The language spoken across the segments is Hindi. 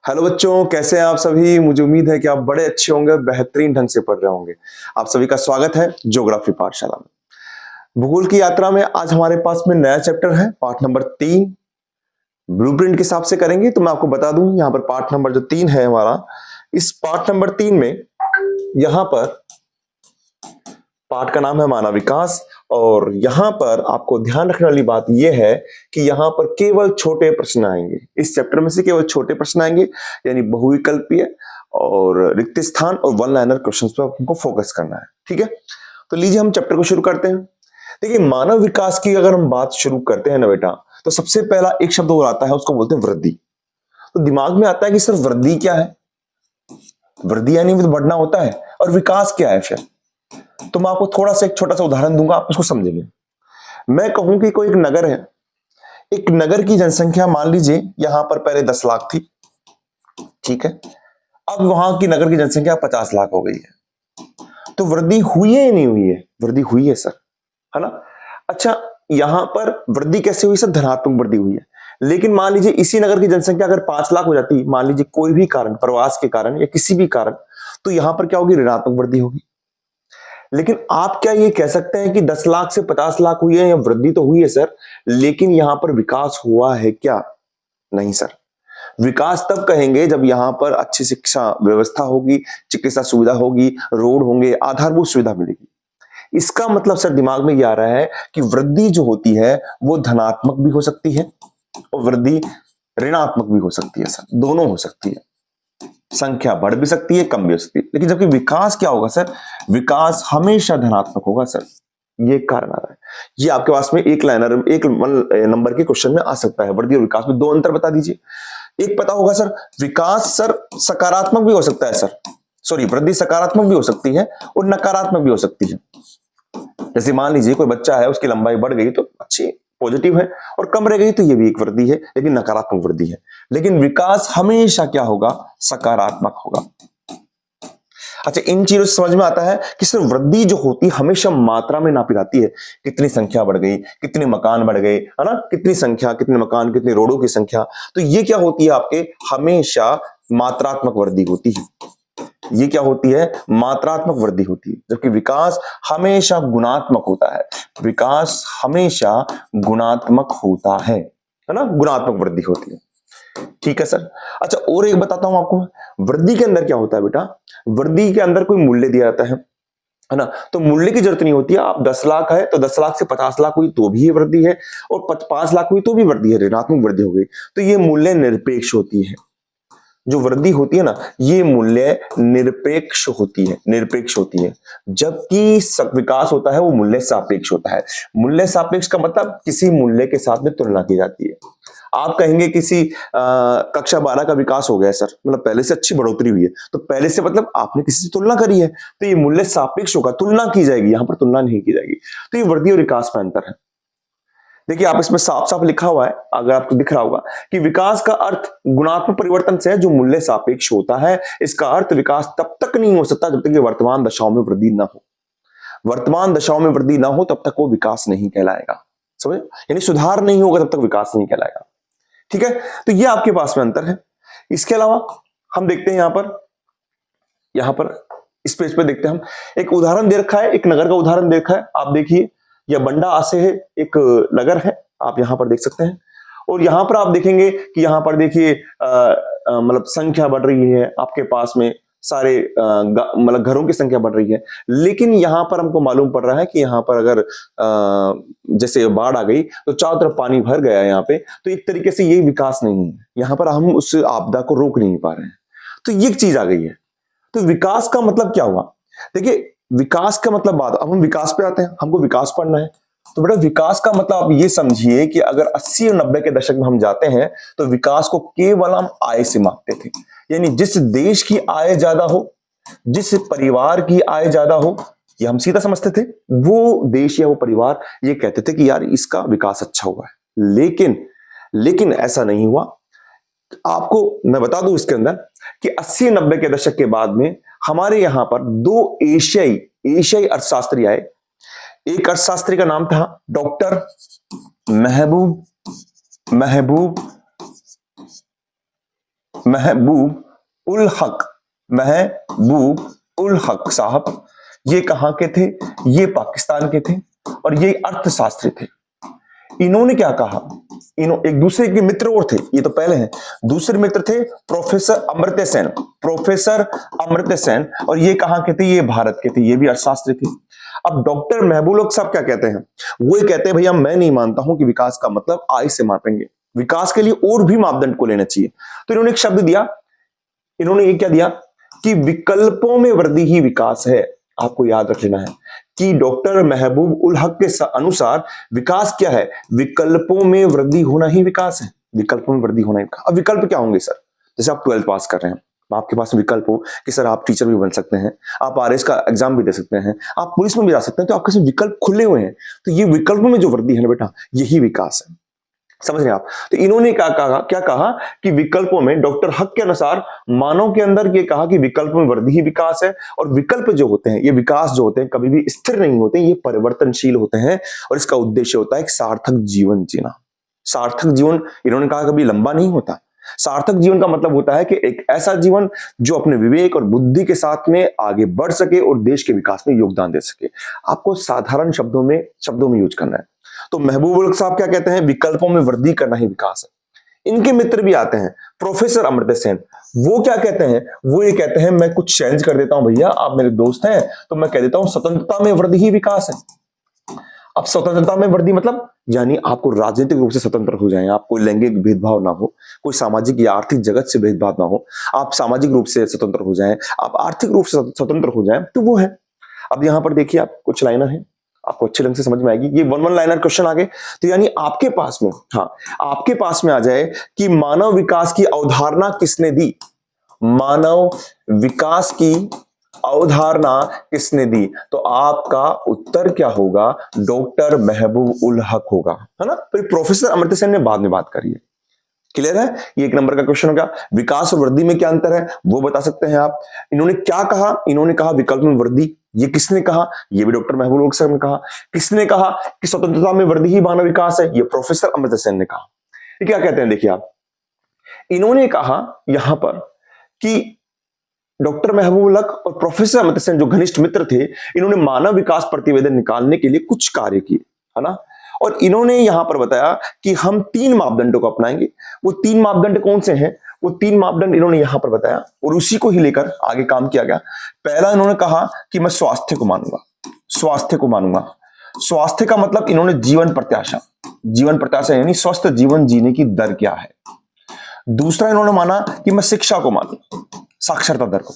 हेलो बच्चों, कैसे हैं आप सभी। मुझे उम्मीद है कि आप बड़े अच्छे होंगे, बेहतरीन ढंग से पढ़ रहे होंगे। आप सभी का स्वागत है ज्योग्राफी पाठशाला में। भूगोल की यात्रा में आज हमारे पास में नया चैप्टर है, पाठ नंबर 3। ब्लूप्रिंट के हिसाब से करेंगे तो मैं आपको बता दूं, यहाँ पर पाठ नंबर जो 3 है हमारा, इस पाठ नंबर 3 में यहाँ पर पाठ का नाम है मानव विकास। और यहां पर आपको ध्यान रखने वाली बात यह है कि यहां पर केवल छोटे प्रश्न आएंगे। इस चैप्टर में से केवल छोटे प्रश्न आएंगे, यानी बहुविकल्पीय और रिक्त स्थान और वन लाइनर क्वेश्चंस पर हमको फोकस करना है। ठीक है, तो लीजिए हम चैप्टर को शुरू करते हैं। देखिए, मानव विकास की अगर हम बात शुरू करते हैं ना बेटा, तो सबसे पहला एक शब्द और आता है, उसको बोलते हैं वृद्धि। तो दिमाग में आता है कि सिर्फ वृद्धि क्या है, वृद्धि यानी बढ़ना होता है, और विकास क्या है फिर। तो मैं आपको थोड़ा सा एक छोटा सा उदाहरण दूंगा, आप उसको समझेंगे। मैं कहूं कि कोई एक नगर है, एक नगर की जनसंख्या मान लीजिए यहां पर पहले 10 लाख थी, ठीक है। अब वहां की नगर की जनसंख्या 50 लाख हो गई है। तो वृद्धि हुई है या नहीं हुई है? वृद्धि हुई है सर, है ना। अच्छा, यहां पर वृद्धि कैसे हुई सर? धनात्मक वृद्धि हुई है। लेकिन मान लीजिए इसी नगर की जनसंख्या अगर 5 लाख हो जाती, मान लीजिए कोई भी कारण, प्रवास के कारण या किसी भी कारण, तो यहां पर क्या होगी? ऋणात्मक वृद्धि होगी। लेकिन आप क्या ये कह सकते हैं कि 10 लाख से 50 लाख हुई है, या वृद्धि तो हुई है सर, लेकिन यहां पर विकास हुआ है क्या? नहीं सर। विकास तब कहेंगे जब यहां पर अच्छी शिक्षा व्यवस्था होगी, चिकित्सा सुविधा होगी, रोड होंगे, आधारभूत सुविधा मिलेगी। इसका मतलब सर दिमाग में ये आ रहा है कि वृद्धि जो होती है वो धनात्मक भी हो सकती है और वृद्धि ऋणात्मक भी हो सकती है सर, दोनों हो सकती है। संख्या बढ़ भी सकती है, कम भी हो सकती है। लेकिन जबकि विकास क्या होगा सर? विकास हमेशा धनात्मक होगा सर। ये कारण आ रहा है। ये आपके पास में एक लाइनर, एक नंबर के क्वेश्चन में आ सकता है। वृद्धि और विकास में दो अंतर बता दीजिए। एक पता होगा सर, विकास सर सकारात्मक भी हो सकता है सर, सॉरी, वृद्धि सकारात्मक भी हो सकती है और नकारात्मक भी हो सकती है। जैसे मान लीजिए कोई बच्चा है, उसकी लंबाई बढ़ गई तो अच्छी पॉजिटिव है, और कम रह गई तो ये भी एक वृद्धि है, लेकिन नकारात्मक वृद्धि है। लेकिन विकास हमेशा क्या होगा? सकारात्मक होगा। अच्छा, इन चीजों से समझ में आता है कि सिर्फ वृद्धि जो होती है हमेशा मात्रा में नापी जाती है। कितनी संख्या बढ़ गई, कितने मकान बढ़ गए, है ना, कितनी संख्या, कितने मकान, कितने रोडों की संख्या, तो ये क्या होती है? आपके हमेशा मात्रात्मक वृद्धि होती है। ये क्या होती है? मात्रात्मक वृद्धि होती है। जबकि विकास हमेशा गुणात्मक होता है। विकास हमेशा गुणात्मक होता है ना, गुणात्मक वृद्धि होती है। ठीक है सर। अच्छा, और एक बताता हूं आपको, वृद्धि के अंदर क्या होता है बेटा? वृद्धि के अंदर कोई मूल्य दिया जाता है ना। तो मूल्य की जरूरत नहीं होती है। आप 10 लाख है तो 10 लाख से 50 लाख हुई तो भी ये वृद्धि है, और 5 लाख हुई तो भी वृद्धि है, ऋणात्मक वृद्धि हो गई। तो ये मूल्य निरपेक्ष होती है। जो वृद्धि होती है ना, ये मूल्य निरपेक्ष होती है, निरपेक्ष होती है। जबकि विकास होता है वो मूल्य सापेक्ष होता है। मूल्य सापेक्ष का मतलब किसी मूल्य के साथ में तुलना की जाती है। आप कहेंगे किसी कक्षा 12 का विकास हो गया सर, मतलब पहले से अच्छी बढ़ोतरी हुई है, तो पहले से मतलब आपने किसी से तुलना करी है, तो ये मूल्य सापेक्ष होगा, तुलना की जाएगी, यहां पर तुलना नहीं की जाएगी। तो ये वृद्धि और विकास में अंतर है। देखिए, आप इसमें साफ साफ लिखा हुआ है, अगर आपको दिख रहा होगा, कि विकास का अर्थ गुणात्मक परिवर्तन से है जो मूल्य सापेक्ष होता है। इसका अर्थ विकास तब तक नहीं हो सकता जब तक कि वर्तमान दशाओं में वृद्धि ना हो। वर्तमान दशाओं में वृद्धि ना हो तब तक वो विकास नहीं कहलाएगा। समझे? यानी सुधार नहीं होगा तब तक विकास नहीं कहलाएगा। ठीक है, तो ये आपके पास में अंतर है। इसके अलावा हम देखते हैं यहां पर इस पेज पे देखते हैं हम, एक उदाहरण दे रखा है, एक नगर का उदाहरण दे रखा है। आप देखिए, यह बंडा आसे है, एक नगर है, आप यहां पर देख सकते हैं। और यहां पर आप देखेंगे कि यहां पर देखिए मतलब संख्या बढ़ रही है, आपके पास में सारे मतलब घरों की संख्या बढ़ रही है। लेकिन यहां पर हमको मालूम पड़ रहा है कि यहां पर अगर जैसे बाढ़ आ गई तो चारों तरफ पानी भर गया है यहाँ पे, तो एक तरीके से ये विकास नहीं है। यहां पर हम उस आपदा को रोक नहीं पा रहे हैं, तो ये चीज आ गई है। तो विकास का मतलब क्या हुआ? देखिए, विकास का मतलब बात, अब हम विकास पे आते हैं, हमको विकास पढ़ना है। तो बेटा, विकास का मतलब आप ये समझिए कि अगर 80 और 90 के दशक में हम जाते हैं तो विकास को केवल हम आय से मापते थे। यानी जिस देश की आय ज्यादा हो, जिस परिवार की आय ज्यादा हो, ये हम सीधा समझते थे, वो देश या वो परिवार ये कहते थे कि यार इसका विकास अच्छा हुआ है। लेकिन ऐसा नहीं हुआ। आपको मैं बता दूं इसके अंदर कि 80-90 के दशक के बाद में हमारे यहां पर दो एशियाई अर्थशास्त्री आए। एक अर्थशास्त्री का नाम था डॉक्टर महबूब महबूब उल हक, महबूब उल हक साहब, ये कहां के थे? ये पाकिस्तान के थे और ये अर्थशास्त्री थे। इन्होंने क्या कहा? एक दूसरे के मित्र और थे, ये तो पहले हैं। दूसरे मित्र थे प्रोफेसर अमर्त्य सेन, प्रोफेसर अमर्त्य सेन, और ये कहां के थे? ये भारत के थे, ये भी अर्थशास्त्री थे। अब डॉक्टर महबूब उल साहब क्या कहते हैं? वो ये कहते हैं भैया मैं नहीं मानता हूं कि विकास का मतलब आय से मापेंगे, विकास के लिए और भी मापदंड को लेना चाहिए। तो इन्होंने एक शब्द दिया, इन्होंने ये क्या दिया कि विकल्पों में वृद्धि ही विकास है। आपको याद रख लेना है कि डॉक्टर महबूब उल हक के अनुसार विकास क्या है? विकल्पों में वृद्धि होना ही विकास है, विकल्पों में वृद्धि होना ही विकास। अब विकल्प क्या होंगे सर? जैसे आप 12th पास कर रहे हैं, आपके पास विकल्प हो कि सर आप टीचर भी बन सकते हैं, आप आरएस का एग्जाम भी दे सकते हैं, आप पुलिस में भी जा सकते हैं, तो आपके विकल्प खुले हुए हैं। तो ये विकल्पों में जो वृद्धि है ना बेटा, यही विकास है। समझ रहे हैं आप? तो इन्होंने क्या कहा कि विकल्पों में, डॉक्टर हक के अनुसार मानव के अंदर ये कहा कि विकल्प में वृद्धि ही विकास है। और विकल्प जो होते हैं, ये विकास जो होते हैं, कभी भी स्थिर नहीं होते, ये परिवर्तनशील होते हैं और इसका उद्देश्य होता है एक सार्थक जीवन जीना। सार्थक जीवन, इन्होंने कहा, कभी लंबा नहीं होता। सार्थक जीवन का मतलब होता है कि एक ऐसा जीवन जो अपने विवेक और बुद्धि के साथ में आगे बढ़ सके और देश के विकास में योगदान दे सके। आपको साधारण शब्दों में यूज करना है। तो महबूब उल साहब क्या कहते हैं? विकल्पों में वृद्धि करना ही विकास है। इनके मित्र भी आते हैं, प्रोफेसर अमर्त्य सेन, वो क्या कहते हैं? वो ये कहते हैं मैं कुछ चेंज कर देता हूं भैया, आप मेरे दोस्त हैं तो मैं कह देता हूं स्वतंत्रता में वृद्धि ही विकास है। अब स्वतंत्रता में वृद्धि मतलब यानी आपको राजनीतिक रूप से स्वतंत्र हो जाएं, आप कोई लैंगिक भेदभाव ना हो, कोई सामाजिक या आर्थिक जगत से भेदभाव ना हो, आप सामाजिक रूप से स्वतंत्र हो जाएं, आप आर्थिक रूप से स्वतंत्र हो जाएं, तो वो है। अब यहां पर देखिए, आप कुछ लाइनर है, आपको अच्छे ढंग से समझ में आएगी। ये वन लाइनर क्वेश्चन आ गए, तो यानी आपके पास में, हाँ, आपके पास में आ जाए कि मानव विकास की अवधारणा किसने दी? मानव विकास की अवधारणा किसने दी? तो आपका उत्तर क्या होगा? डॉक्टर महबूब उल हक होगा, है ना। फिर प्रोफेसर अमर्त्य सेन ने बाद में बात करी है। क्लियर है? ये 1 नंबर का क्वेश्चन होगा। विकास और वृद्धि में क्या अंतर है वो बता सकते हैं आप। इन्होंने क्या कहा? इन्होंने कहा विकल्प में वृद्धि। ये किसने कहा? ये भी डॉक्टर महबूब उल साहब ने कहा। किसने कहा कि स्वतंत्रता में वृद्धि ही मानव विकास है? ये प्रोफेसर अमर्त्य सेन ने कहा। ये क्या कहते हैं? देखिए आप, इन्होंने कहा यहां पर कि डॉक्टर महबूब उल हक और प्रोफेसर अमर्त्य सेन जो घनिष्ठ मित्र थे, इन्होंने मानव विकास प्रतिवेदन निकालने के लिए कुछ कार्य किए, है ना। और इन्होंने यहां पर बताया कि हम 3 मापदंडों को अपनाएंगे। वो 3 मापदंड कौन से हैं? वो 3 मापदंड इन्होंने यहां पर बताया और उसी को ही लेकर आगे काम किया गया। पहला इन्होंने कहा कि मैं स्वास्थ्य को मानूंगा, स्वास्थ्य को मानूंगा। स्वास्थ्य का मतलब इन्होंने जीवन प्रत्याशा, जीवन प्रत्याशा यानी स्वस्थ जीवन जीने की दर क्या है। दूसरा इन्होंने माना कि मैं शिक्षा को मानूंगा, साक्षरता दर को।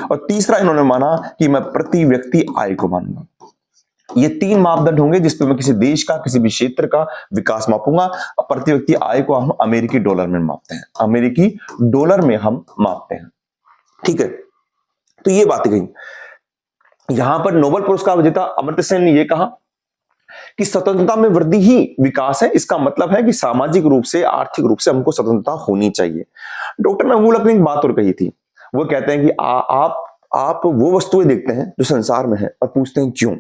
और तीसरा इन्होंने माना कि मैं प्रति व्यक्ति आय को मानूंगा। ये 3 मापदंड होंगे जिस पे मैं किसी देश का, किसी भी क्षेत्र का विकास मापूंगा। प्रति व्यक्ति आय को हम अमेरिकी डॉलर में मापते हैं, अमेरिकी डॉलर में हम मापते हैं, ठीक है। तो ये बात कही। यहां पर नोबेल पुरस्कार विजेता अमर्त्य सेन ने यह कहा कि स्वतंत्रता में वृद्धि ही विकास है। इसका मतलब है कि सामाजिक रूप से, आर्थिक रूप से हमको स्वतंत्रता होनी चाहिए। डॉक्टर महबूब उल हक ने एक बात और कही थी। वो कहते हैं कि आप वो वस्तुएं देखते हैं जो संसार में है और पूछते हैं क्यों।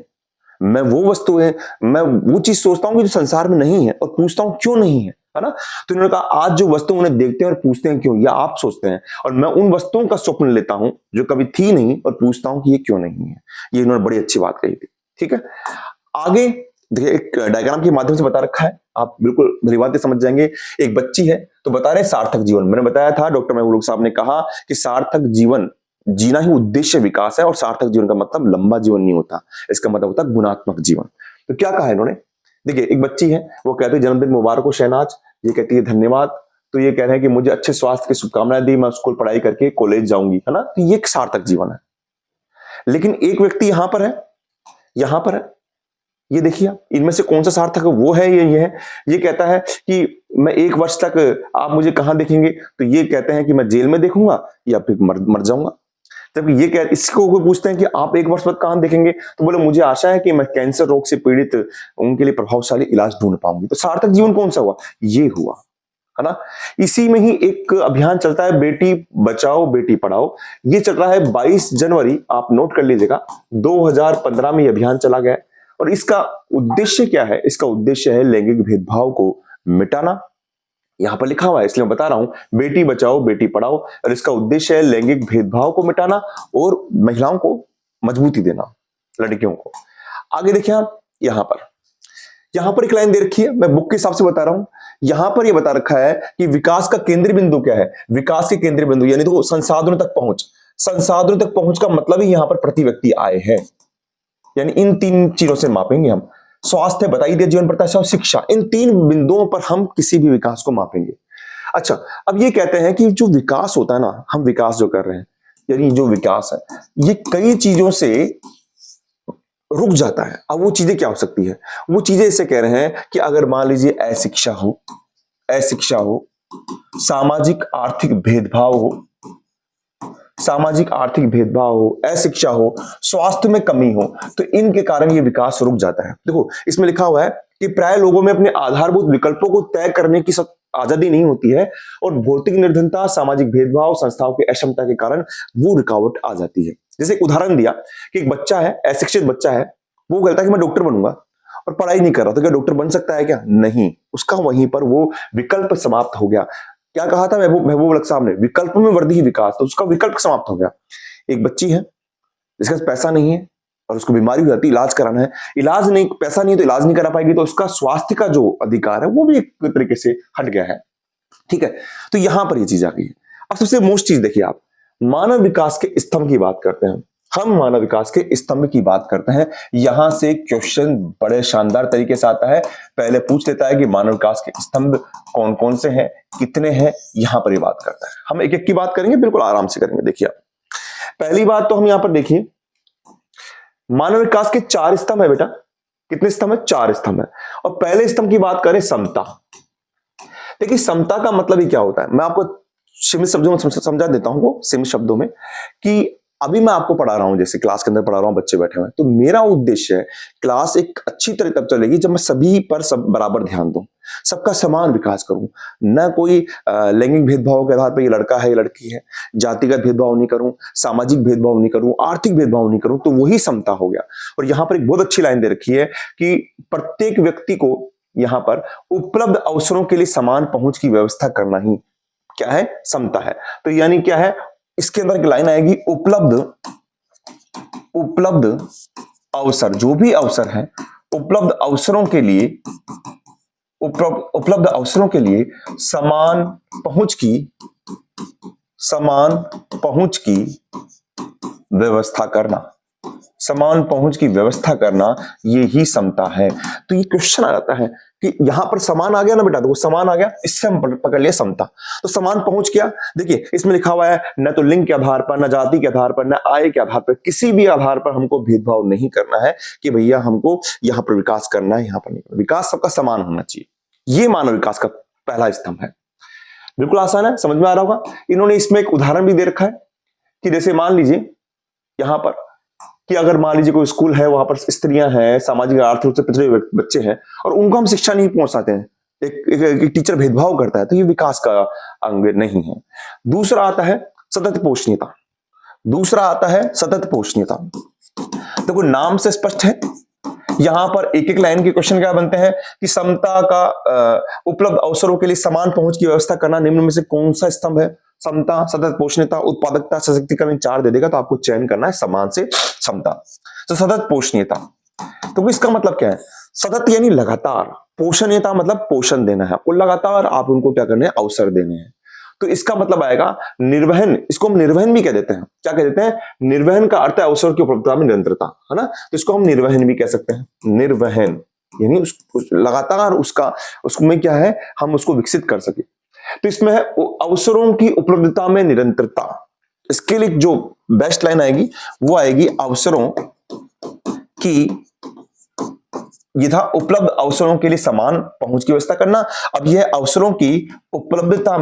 मैं वो वस्तुएं, मैं वो चीज सोचता हूं कि जो संसार में नहीं है और पूछता हूं क्यों नहीं है ना। तो इन्होंने कहा आज जो वस्तु उन्हें देखते हैं और पूछते हैं क्यों, या आप सोचते हैं, और मैं उन वस्तुओं का स्वप्न लेता हूं जो कभी थी नहीं और पूछता हूं कि ये क्यों नहीं है। ये इन्होंने बड़ी अच्छी बात कही थी, ठीक है। आगे देखिए, एक डायग्राम के माध्यम से बता रखा है, आप बिल्कुल भली बात समझ जाएंगे। एक बच्ची है तो बता रहे सार्थक जीवन। मैंने बताया था, डॉक्टर महबूब उल हक साहब ने कहा कि सार्थक जीवन जीना ही उद्देश्य विकास है और सार्थक जीवन का मतलब लंबा जीवन नहीं होता, इसका मतलब होता है गुणात्मक जीवन। तो क्या कहा इन्होंने? देखिए, एक बच्ची है, वो कहती है जन्मदिन मुबारक हो शहनाज। ये कहती है धन्यवाद। तो ये कह रहे हैं कि मुझे अच्छे स्वास्थ्य की शुभकामनाएं दी, मैं स्कूल पढ़ाई करके कॉलेज जाऊंगी, है ना। तो ये एक सार्थक जीवन है। लेकिन एक व्यक्ति यहां पर है, यहां पर है, ये देखिए इनमें से कौन सा सार्थक है? वो है ये है। ये कहता है कि मैं 1 वर्ष तक आप मुझे कहां देखेंगे? तो ये कहते हैं कि मैं जेल में देखूंगा या फिर मर जाऊंगा। जब ये कह, इसको कोई पूछते हैं कि आप 1 वर्ष बाद कहां देखेंगे? तो बोले मुझे आशा है कि मैं कैंसर रोग से पीड़ित उनके लिए प्रभावशाली इलाज ढूंढ पाऊंगी। तो सार्थक जीवन कौन सा हुआ? ये हुआ, है ना। इसी में ही एक अभियान चलता है, बेटी बचाओ बेटी पढ़ाओ। ये चल रहा है 22 जनवरी, आप नोट कर लीजिएगा, 2015 में ये अभियान चला गया। और इसका उद्देश्य क्या है? इसका उद्देश्य है लैंगिक भेदभाव को मिटाना, यहां पर लिखा हुआ है इसलिए मैं बता रहा हूं, बेटी बचाओ बेटी पढ़ाओ, और इसका उद्देश्य है लैंगिक भेदभाव को मिटाना और महिलाओं को मजबूती देना, लड़कियों को। आगे देखिए आप, यहां पर एक लाइन दे रखी है, मैं बुक के हिसाब से बता रहा हूं। यहां पर यह बता रखा है कि विकास का केंद्रीय बिंदु क्या है। विकास के केंद्रीय बिंदु यानी तो संसाधनों तक पहुंच। संसाधनों तक पहुंच का मतलब ही यहां पर प्रति व्यक्ति आय है, यानी इन 3 चीजों से मापेंगे हम। स्वास्थ्य, बता ही दिया, जीवन प्रत्याशा और शिक्षा, इन 3 बिंदुओं पर हम किसी भी विकास को मापेंगे। अच्छा, अब ये कहते हैं कि जो विकास होता है ना, हम विकास जो कर रहे हैं, यानी जो विकास है ये कई चीजों से रुक जाता है। अब वो चीजें क्या हो सकती है? वो चीजें इसे कह रहे हैं कि अगर मान लीजिए अशिक्षा हो, सामाजिक आर्थिक भेदभाव हो, अशिक्षा हो, स्वास्थ्य में कमी हो, तो इनके कारण ये विकास रुक जाता है। देखो इसमें लिखा हुआ है कि प्राय लोगों में अपने आधारभूत विकल्पों को तय करने की आजादी नहीं होती है, और भौतिक निर्धनता, सामाजिक भेदभाव, संस्थाओं की अक्षमता के कारण वो रुकावट आ जाती है। जैसे एक उदाहरण दिया कि एक बच्चा है, अशिक्षित बच्चा है, वो कहता है कि मैं डॉक्टर बनूंगा और पढ़ाई नहीं कर रहा, तो क्या डॉक्टर बन सकता है क्या? नहीं, उसका वहीं पर वो विकल्प समाप्त हो गया। क्या कहा था महबूब अख्तर साहब ने? विकल्प में वृद्धि ही विकास, तो उसका विकल्प समाप्त हो गया। एक बच्ची है जिसके पास पैसा नहीं है और उसको बीमारी हो जाती है, इलाज कराना है, इलाज नहीं, पैसा नहीं है तो इलाज नहीं करा पाएगी, तो उसका स्वास्थ्य का जो अधिकार है वो भी एक तरीके से हट गया है। ठीक है, तो यहां पर ये चीज आ गई है। अब सबसे मोस्ट चीज देखिए आप, मानव विकास के स्तंभ की बात करते हैं हम, मानव विकास के स्तंभ की बात करते हैं। यहां से क्वेश्चन बड़े शानदार तरीके से आता है। पहले पूछ लेता है कि मानव विकास के स्तंभ कौन कौन से हैं, कितने हैं, यहां पर ये बात करता है। हम एक एक की बात करेंगे, बिल्कुल आराम से करेंगे। देखिए पहली बात तो हम यहां पर देखिए, मानव विकास के 4 स्तंभ है बेटा। कितने स्तंभ है? 4 स्तंभ है। और पहले स्तंभ की बात करें, समता। देखिए समता का मतलब ही क्या होता है, मैं आपको सीमित शब्दों में समझा देता हूं, वो सीमित शब्दों में, कि अभी मैं आपको पढ़ा रहा हूं, जैसे क्लास के अंदर पढ़ा रहा हूं, बच्चे बैठे हुए हैं, तो मेरा उद्देश्य है क्लास एक अच्छी तरह तब चलेगी जब मैं सभी पर सब बराबर ध्यान दूं, सबका समान विकास करूं, न कोई लैंगिक भेदभाव के आधार पर ये लड़का है ये लड़की है, जातिगत भेदभाव नहीं करूं, सामाजिक भेदभाव नहीं करूं, आर्थिक भेदभाव नहीं करूं, तो वही समता हो गया। और यहां पर एक बहुत अच्छी लाइन दे रखी है कि प्रत्येक व्यक्ति को यहां पर उपलब्ध अवसरों के लिए समान पहुंच की व्यवस्था करना ही क्या है? समता है। तो यानी क्या है, इसके अंदर एक लाइन आएगी, उपलब्ध अवसर, जो भी अवसर है, उपलब्ध अवसरों के लिए समान पहुंच की व्यवस्था करना, ये ही समता है। तो ये क्वेश्चन आ जाता है कि यहां पर समान आ गया ना बेटा, तो वो समान आ गया, इससे हम पकड़ लिया समता। तो समान पहुंच क्या? देखिए इसमें लिखा हुआ है, न तो लिंग के आधार पर, न जाति के आधार पर, न आय के आधार पर, किसी भी आधार पर हमको भेदभाव नहीं करना है कि भैया हमको यहां पर विकास करना है, यहां पर नहीं करना। विकास सबका समान होना चाहिए। ये मानव विकास का पहला स्तंभ है। बिल्कुल आसान है, समझ में आ रहा होगा। इन्होंने इसमें एक उदाहरण भी दे रखा है कि जैसे मान लीजिए यहां पर कि अगर मान लीजिए कोई स्कूल है, वहां पर स्त्रियां हैं, सामाजिक आर्थिक रूप से पिछड़े बच्चे हैं, और उनको हम शिक्षा नहीं पहुंचाते हैं, एक टीचर भेदभाव करता है, तो ये विकास का अंग नहीं है। दूसरा आता है सतत पोषणीयता। देखो नाम से स्पष्ट है, यहां पर एक एक लाइन के क्वेश्चन क्या बनते हैं कि समता का उपलब्ध अवसरों के लिए समान पहुंच की व्यवस्था करना निम्न में से कौन सा स्तंभ है? समता, सतत पोषणीयता, उत्पादकता, सशक्तिकरण, 4 दे देगा, तो आपको चयन करना है समान से समता। तो सतत पोषणीयता, तो इसका मतलब क्या है? सतत यानी लगातार, पोषणीयता मतलब पोषण देना है आपको, लगातार आप उनको क्या करने हैं? अवसर देने हैं। तो इसका मतलब आएगा निर्वहन, इसको हम निर्वहन भी कह देते हैं। क्या कह देते हैं? निर्वहन का अर्थ है अवसर की उपलब्धता में निरंतरता, है ना? तो इसको हम निर्वहन भी कह सकते हैं। निर्वहन यानी लगातार उसमें क्या है, हम उसको विकसित कर सके। तो इसमें है अवसरों की उपलब्धता में निरंतरता। इसके लिए जो बेस्ट लाइन आएगी वो आएगी, अवसरों की, ये था उपलब्ध अवसरों के लिए समान पहुंच की व्यवस्था करना। अब यह अवसरों की उपलब्धता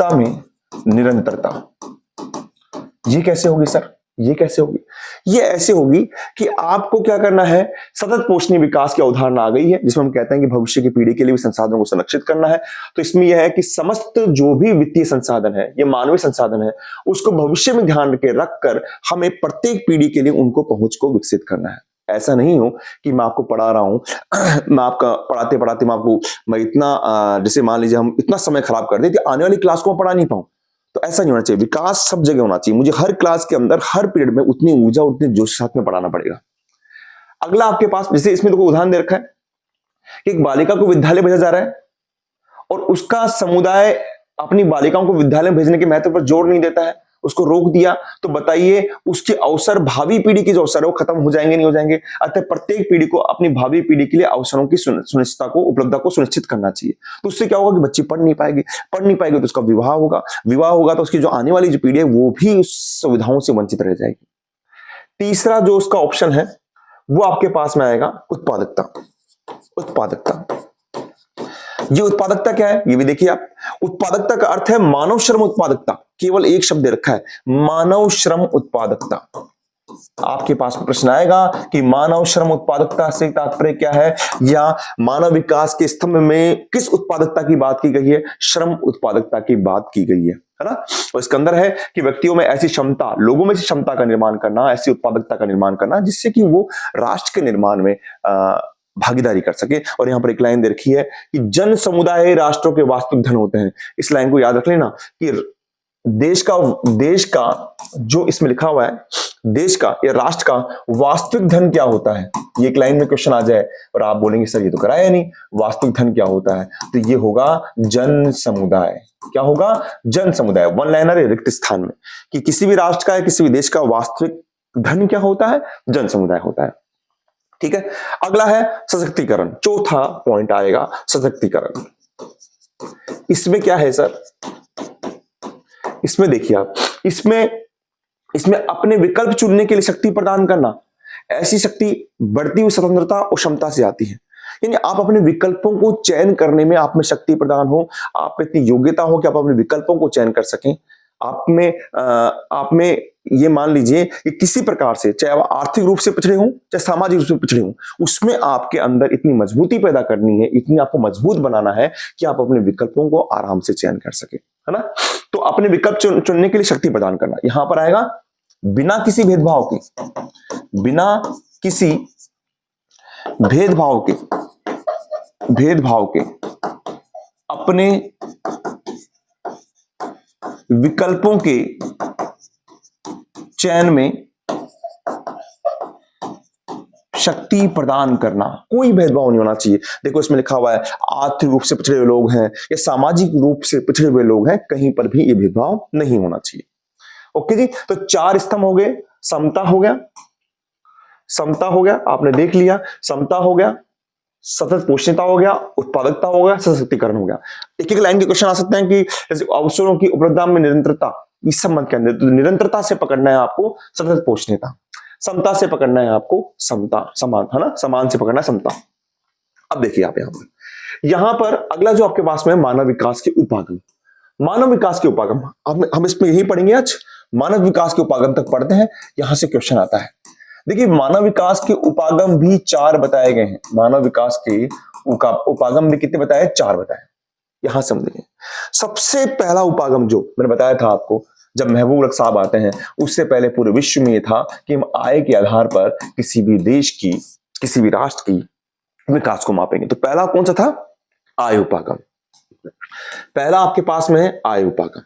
में निरंतरता। ये कैसे होगी सर? ये कैसे होगी? ये ऐसे होगी कि आपको क्या करना है, सतत पोषणीय विकास की अवधारणा आ गई है, जिसमें हम कहते हैं कि भविष्य की पीढ़ी के लिए भी संसाधनों को संरक्षित करना है। तो इसमें यह है कि समस्त जो भी वित्तीय संसाधन है, ये मानवीय संसाधन है, उसको भविष्य में ध्यान के रखकर हमें प्रत्येक पीढ़ी के लिए उनको पहुंच को विकसित करना है। ऐसा नहीं हो कि मैं आपको पढ़ा रहा हूँ मैं आपका पढ़ाते पढ़ाते मैं इतना जैसे मान लीजिए हम इतना समय खराब कर दें कि आने वाली क्लास को मैं पढ़ा नहीं पाऊँ। तो ऐसा नहीं होना चाहिए। विकास सब जगह होना चाहिए। मुझे हर क्लास के अंदर हर पीरियड में उतनी ऊर्जा उतने जोश के साथ में पढ़ाना पड़ेगा। अगला आपके पास जैसे इसमें देखो उदाहरण दे रखा है कि एक बालिका को विद्यालय भेजा जा रहा है और उसका समुदाय अपनी बालिकाओं को विद्यालय में भेजने के महत्व पर जोर नहीं देता है, उसको रोक दिया। तो बताइए उसके अवसर भावी पीढ़ी के जो अवसर है वो खत्म हो जाएंगे नहीं हो जाएंगे। अतः प्रत्येक पीढ़ी को अपनी भावी पीढ़ी के लिए अवसरों की सुनिश्चितता को उपलब्धता को सुनिश्चित करना चाहिए। तो उससे क्या होगा कि बच्ची पढ़ नहीं पाएगी तो उसका विवाह होगा तो उसकी जो आने वाली जो पीढ़ी है वो भी उस सुविधाओं से वंचित रह जाएगी। तीसरा जो उसका ऑप्शन है वो आपके पास में आएगा उत्पादकता। ये उत्पादकता क्या है ये भी देखिए आप। उत्पादकता का अर्थ है मानव श्रम उत्पादकता। केवल एक शब्द दे रखा है, मानव श्रम उत्पादकता। आपके पास प्रश्न आएगा कि मानव श्रम उत्पादकता से तात्पर्य क्या है, या मानव विकास के स्तंभ में किस उत्पादकता की बात की गई है? श्रम उत्पादकता की बात की गई है ना। और इसके अंदर है कि व्यक्तियों में ऐसी क्षमता, लोगों में ऐसी क्षमता का निर्माण करना, ऐसी उत्पादकता का निर्माण करना जिससे कि वो राष्ट्र के निर्माण में भागीदारी कर सके। और यहां पर एक लाइन दे रखी है कि जन समुदाय राष्ट्रों के वास्तविक धन होते हैं। इस लाइन को याद रख लेना कि देश का जो इसमें लिखा हुआ है, देश का या राष्ट्र का वास्तविक धन क्या होता है। ये एक लाइन में क्वेश्चन आ जाए और आप बोलेंगे सर ये तो कराया नहीं, वास्तविक धन क्या होता है? तो ये होगा जन समुदाय। क्या होगा? जन समुदाय। वन लाइनर है रिक्त स्थान में कि किसी भी राष्ट्र का या किसी भी देश का वास्तविक धन क्या होता है? जन समुदाय होता है। ठीक है। अगला है सशक्तिकरण। चौथा पॉइंट आएगा सशक्तिकरण। इसमें क्या है सर? इसमें देखिए आप, इसमें अपने विकल्प चुनने के लिए शक्ति प्रदान करना। ऐसी शक्ति बढ़ती हुई स्वतंत्रता और क्षमता से आती है। यानी आप अपने विकल्पों को चयन करने में आप में शक्ति प्रदान हो, आप में इतनी योग्यता हो कि आप अपने विकल्पों को चयन कर सकें। आप में ये मान लीजिए कि किसी प्रकार से, चाहे आप आर्थिक रूप से पिछड़े हों चाहे सामाजिक रूप से पिछड़े हों, उसमें आपके अंदर इतनी मजबूती पैदा करनी है, इतनी आपको मजबूत बनाना है कि आप अपने विकल्पों को आराम से चयन कर सके, है ना। तो अपने विकल्प चुनने के लिए शक्ति प्रदान करना यहां पर आएगा बिना किसी भेदभाव के अपने विकल्पों के चयन में शक्ति प्रदान करना। कोई भेदभाव नहीं होना चाहिए। देखो इसमें लिखा हुआ है आर्थिक रूप से पिछड़े हुए लोग हैं या सामाजिक रूप से पिछड़े हुए लोग हैं, कहीं पर भी ये भेदभाव नहीं होना चाहिए। ओके जी। तो 4 स्तंभ हो गए। समता हो गया, आपने देख लिया। समता हो गया, सतत पोषणीयता हो गया, उत्पादकता हो गया, सशक्तिकरण हो गया। एक एक लाइन के क्वेश्चन आ सकते हैं कि जैसे अवसरों की उपलब्धता में निरंतरता, इस संबंध के अंदर तो निरंतरता से पकड़ना है आपको सतत पोषणीयता, समता से पकड़ना है आपको समता, समान, है ना, समान से पकड़ना है समता। अब देखिए आप यहां पर अगला जो आपके पास में मानव विकास के उपागम। हम इसमें यही पढ़ेंगे आज। मानव विकास के उपागम तक पढ़ते हैं, यहां से क्वेश्चन आता है। देखिए मानव विकास के उपागम भी 4 बताए गए हैं। मानव विकास के उपागम भी कितने बताए? 4 बताए। यहां समझिए सबसे पहला उपागम जो मैंने बताया था आपको, जब महबूब रख साहब आते हैं, उससे पहले पूरे विश्व में यह था कि हम आय के आधार पर किसी भी देश की, किसी भी राष्ट्र की विकास को मापेंगे। तो पहला कौन सा था? आय उपागम। पहला आपके पास में है आय उपागम।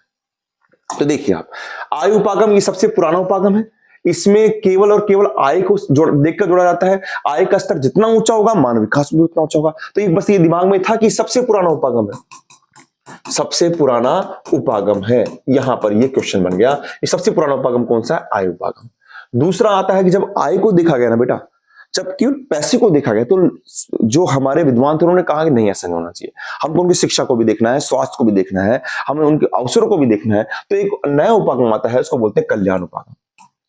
तो देखिए आप, आय उपागम ये सबसे पुराना उपागम है। इसमें केवल और केवल आय को देखकर जोड़ा जाता है। आय का स्तर जितना ऊंचा होगा मानव विकास भी उतना ऊंचा होगा। तो एक बस ये दिमाग में था कि सबसे पुराना उपागम है, सबसे पुराना उपागम है। यहां पर ये क्वेश्चन बन गया, ये सबसे पुराना उपागम कौन सा है? आय उपागम। दूसरा आता है कि जब आय को देखा गया ना बेटा, जब केवल पैसे को देखा गया, तो जो हमारे विद्वान थे उन्होंने कहा कि नहीं ऐसा नहीं होना चाहिए, हमको उनकी शिक्षा को भी देखना है, स्वास्थ्य को भी देखना है, हमें उनके अवसरों को भी देखना है। तो एक नया उपागम आता है, उसको बोलते हैं कल्याण उपागम।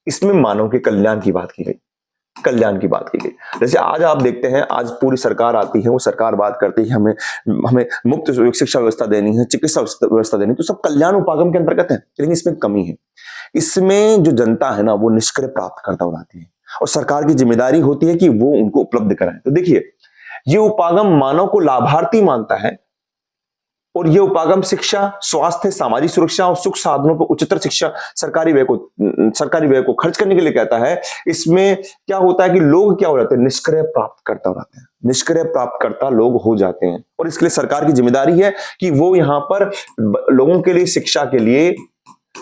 इसमें मानव के कल्याण की बात की गई, जैसे आज आप देखते हैं, आज पूरी सरकार आती है, वो सरकार बात करती है हमें मुफ्त शिक्षा व्यवस्था देनी है, चिकित्सा व्यवस्था देनी है, तो सब कल्याण उपागम के अंतर्गत है। लेकिन इसमें कमी है, इसमें जो जनता है ना वो निष्क्रिय प्राप्त करता बनाती है और सरकार की जिम्मेदारी होती है कि वो उनको उपलब्ध कराए। तो देखिए ये उपागम मानव को लाभार्थी मानता है, और ये उपागम शिक्षा, स्वास्थ्य, सामाजिक सुरक्षा और सुख साधनों पर उच्चतर शिक्षा सरकारी व्यय को खर्च करने के लिए कहता है। इसमें क्या होता है कि लोग क्या हो जाते हैं, निष्क्रिय प्राप्तकर्ता हो जाते हैं, निष्क्रिय प्राप्तकर्ता लोग हो जाते हैं, और इसके लिए सरकार की जिम्मेदारी है कि वो यहाँ पर लोगों के लिए, शिक्षा के लिए,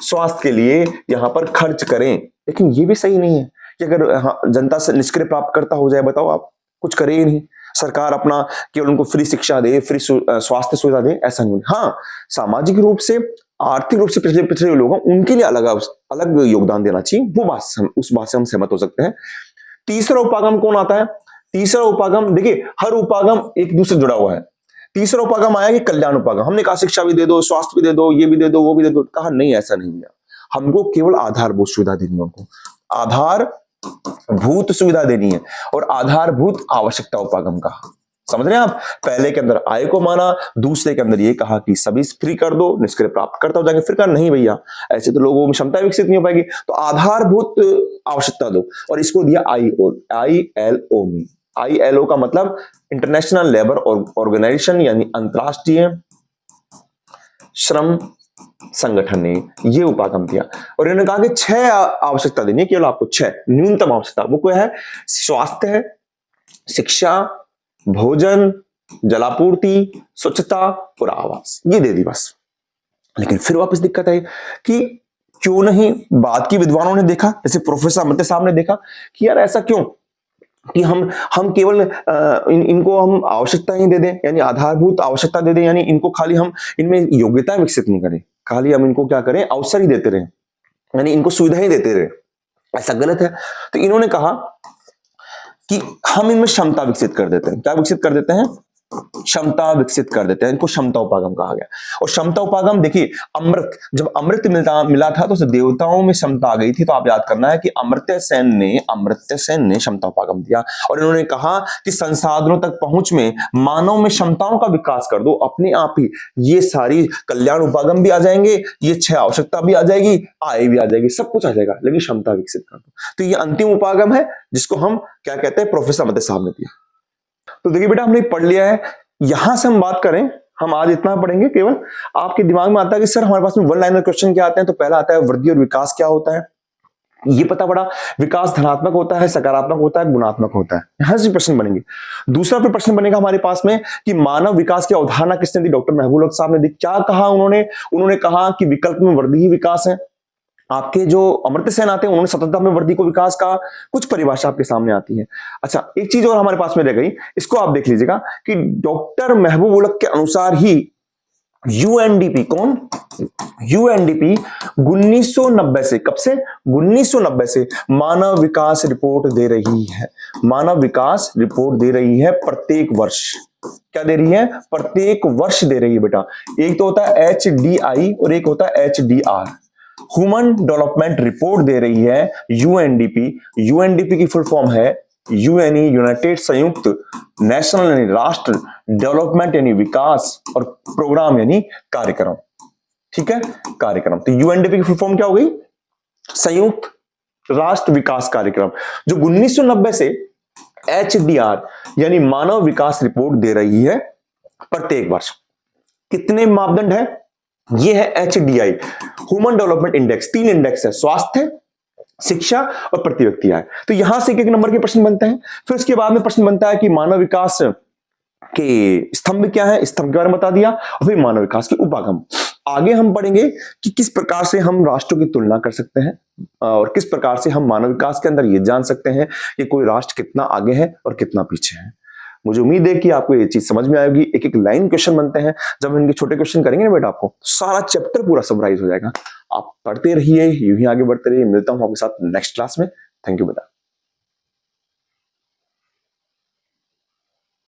स्वास्थ्य के लिए यहाँ पर खर्च करें। लेकिन ये भी सही नहीं है कि अगर जनता से निष्क्रिय प्राप्तकर्ता हो जाए, बताओ आप कुछ करे ही नहीं, सरकार अपना केवल उनको फ्री शिक्षा दे, फ्री स्वास्थ्य सुविधा दे, ऐसा नहीं। हाँ, सामाजिक रूप से, आर्थिक रूप से पिछड़े लोग हैं, उनके लिए अलग योगदान देना चाहिए, उस बात से हम सहमत हो सकते हैं। तीसरा उपागम कौन आता है? तीसरा उपागम, देखिए हर उपागम एक दूसरे से जुड़ा हुआ है। तीसरा उपागम आया कि कल्याण उपागम। हमने कहा शिक्षा भी दे दो, स्वास्थ्य भी दे दो, ये भी दे दो, वो भी दे दो, कहा नहीं, ऐसा नहीं भैया, हमको केवल आधारभूत सुविधा देनी है, उनको आधारभूत सुविधा देनी है, और आधारभूत आवश्यकता उपागम कहा। समझ रहे हैं आप? पहले के अंदर आय को माना, दूसरे के अंदर ये कहा कि सभी फ्री कर दो, निष्क्रिय प्राप्त करता हो जाएंगे। फिर कहा नहीं भैया, ऐसे तो लोगों में क्षमता विकसित नहीं हो पाएगी, तो आधारभूत आवश्यकता दो, और इसको दिया ILO में। ILO का मतलब इंटरनेशनल लेबर ऑर्गेनाइजेशन, यानी अंतरराष्ट्रीय श्रम संगठन ने ये उपागम दिया। और इन्होंने कहा कि 6 आवश्यकता देनी है, केवल आपको 6 न्यूनतम आवश्यकता। वो क्या है? स्वास्थ्य है, शिक्षा, भोजन, जलापूर्ति, स्वच्छता और आवास, ये दे दी बस। लेकिन फिर वापस दिक्कत है कि क्यों नहीं, बाद की विद्वानों ने देखा, जैसे प्रोफेसर अमर्त्य साहब ने देखा कि यार ऐसा क्यों कि हम केवल इनको हम आवश्यकता ही दे दें, यानी आधारभूत आवश्यकता दे दें, यानी इनको खाली हम इनमें योग्यताएं विकसित नहीं करें, खाली हम इनको क्या करें, अवसर ही देते रहे, यानी इनको सुविधाएं देते रहे, ऐसा गलत है। तो इन्होंने कहा कि हम इनमें क्षमता विकसित कर देते हैं। क्या विकसित कर देते हैं? क्षमता विकसित कर देते हैं। इनको क्षमता उपागम कहा गया। और क्षमता उपागम, देखिए जब अमृत मिला था तो उसे देवताओं में क्षमता आ गई थी, तो आप याद करना है कि अमर्त्य सेन ने क्षमता उपागम दिया, और इन्होंने कहा कि संसाधनों तक पहुंच में मानव में क्षमताओं का विकास कर दो, अपने आप ही ये सारी कल्याण उपागम भी आ जाएंगे, ये 6 आवश्यकता भी आ जाएगी, आय भी आ जाएगी, सब कुछ आ जाएगा, लेकिन क्षमता विकसित कर दो। तो ये अंतिम उपागम है, जिसको हम क्या कहते हैं, प्रोफेसर अमर्त्य साहब ने दिया। तो देखिए बेटा, हमने पढ़ लिया है। यहां से हम बात करें, हम आज इतना पढ़ेंगे, केवल आपके दिमाग में आता है कि सर हमारे पास में वन लाइनर क्वेश्चन क्या आते हैं। तो पहला आता है वृद्धि और विकास क्या होता है, ये पता पड़ा। विकास धनात्मक होता है, सकारात्मक होता है, गुणात्मक होता है, यहां से प्रश्न बनेंगे। दूसरा फिर प्रश्न बनेगा हमारे पास में कि मानव विकास की अवधारणा किसने दी? डॉक्टर महबूब अल हक साहब ने दी। क्या कहा उन्होंने कहा कि विकल्प में वृद्धि ही विकास है। आपके जो अमर्त्य सेन आते हैं, उन्होंने सततता में वृद्धि को विकास का कुछ परिभाषा आपके सामने आती है। अच्छा, एक चीज और हमारे पास में रह गई, इसको आप देख लीजिएगा कि डॉक्टर महबूब उल हक के अनुसार ही यूएनडीपी, कौन? यूएनडीपी 1990 से, कब से? 1990 से मानव विकास रिपोर्ट दे रही है। मानव विकास रिपोर्ट दे रही है प्रत्येक वर्ष। क्या दे रही है? प्रत्येक वर्ष दे रही है बेटा। एक तो होता है HDI और एक होता है HDR, ह्यूमन डेवलपमेंट रिपोर्ट दे रही है यूएनडीपी। यूएनडीपी की फुल फॉर्म है यूएनई, यूनाइटेड संयुक्त नेशनल यानी राष्ट्र, डेवलपमेंट यानी विकास, और प्रोग्राम यानी कार्यक्रम। ठीक है, कार्यक्रम। तो यूएनडीपी की फुल फॉर्म क्या हो गई? संयुक्त राष्ट्र विकास कार्यक्रम, जो 1990 से HDR यानी मानव विकास रिपोर्ट दे रही है प्रत्येक वर्ष। कितने मापदंड है? ये है HDI, human development index. 3 index है, स्वास्थ्य, शिक्षा और प्रति व्यक्ति आय। तो यहां से एक नंबर के प्रश्न बनते हैं। फिर उसके बाद में प्रश्न बनता है कि मानव विकास के स्तंभ क्या है, स्तंभ के बारे में बता दिया, और फिर मानव विकास के उपागम। आगे हम पढ़ेंगे कि किस प्रकार से हम राष्ट्रों की तुलना कर सकते हैं, और किस प्रकार से हम मानव विकास के अंदर ये जान सकते हैं कि कोई राष्ट्र कितना आगे है और कितना पीछे है। मुझे उम्मीद है कि आपको ये चीज समझ में आएगी। एक एक लाइन क्वेश्चन बनते हैं, जब इनके छोटे क्वेश्चन करेंगे ना बेटा, आपको सारा चैप्टर पूरा समराइज हो जाएगा। आप पढ़ते रहिए, यूं ही आगे बढ़ते रहिए। मिलता हूं आपके साथ नेक्स्ट क्लास में। थैंक यू बेटा।